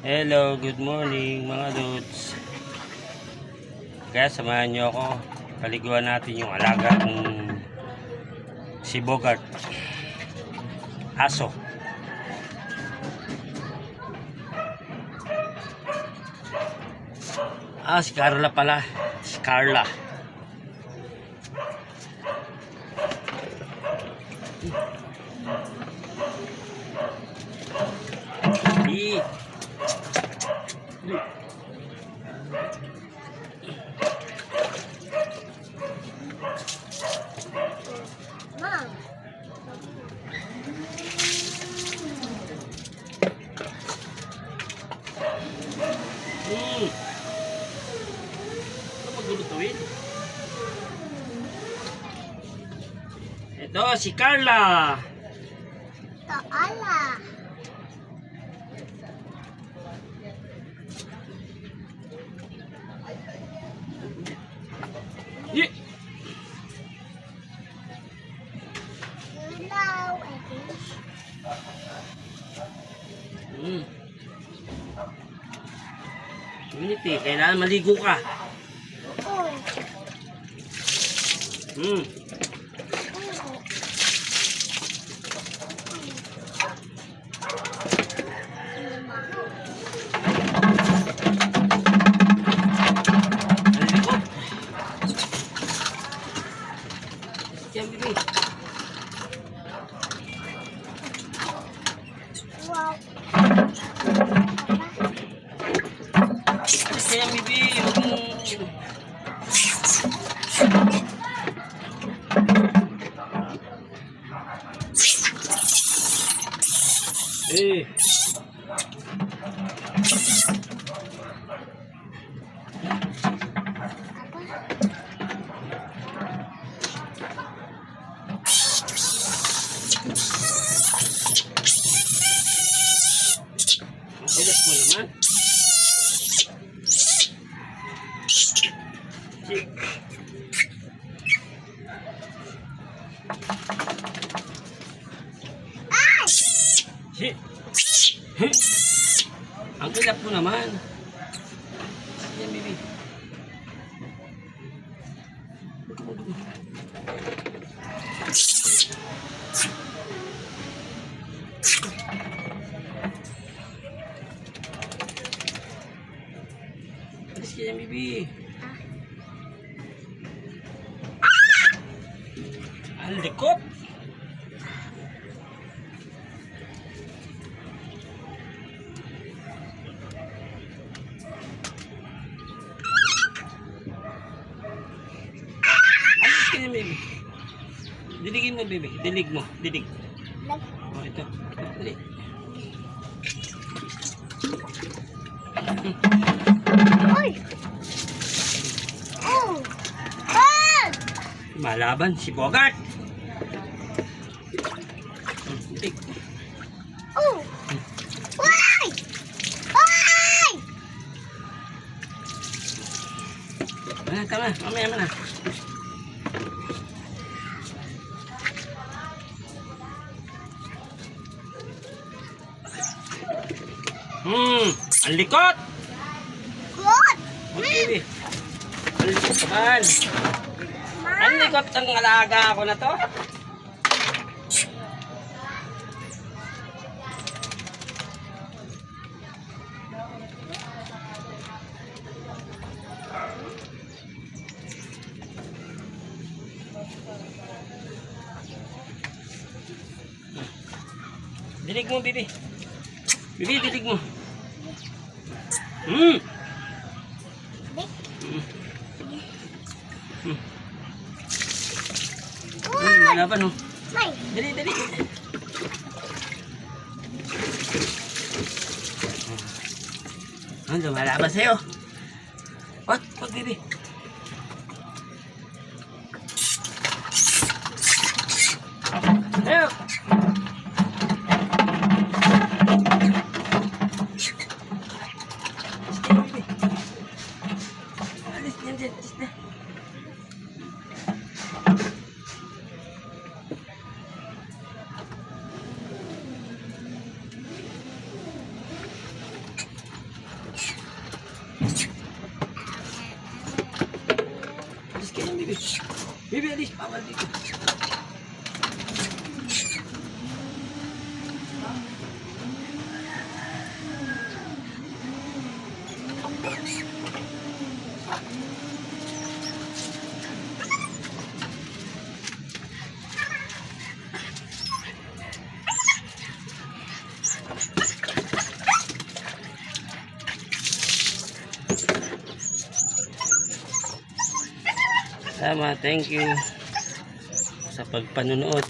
Hello, good morning mga lods. Kaya samahan nyo ako. Paliguan natin yung alaga ng si Bogart. Aso. Si Carla pala. Si Carla. Mom. Ano maglulutuin? Ito si Carla. Taala. Yeah. Ilaw. Minit eh, kailangan maligo ka. Oh. Maligo. Diyan, bibi. Wow. Diyan, bibi. Eh. Ulit mo naman. Ay! Ang kilap mo naman. Yan, baby. Alis ka yan, baby. Ang likot. Alis ka yan, baby. Diligin mo, baby. Dilig mo. Dilig. Oh, ito. Dali. Oy! Oh! Ah! Malaban si Bogart. Dilig. Oh! Why? Why? Tama. Mamaya mo na. Ang likot. Good! Good, baby. Ang likot naman. Ma! Ang likot ng alaga ako na to. Dilig mo, baby. Baby, dilig mo. Malaban, oh. May! Dali. Lumalaban sa'yo. Wag, baby. Ayaw. Alis na. Bibi, alis. Bawal dito. Tama, thank you sa pagpanonood.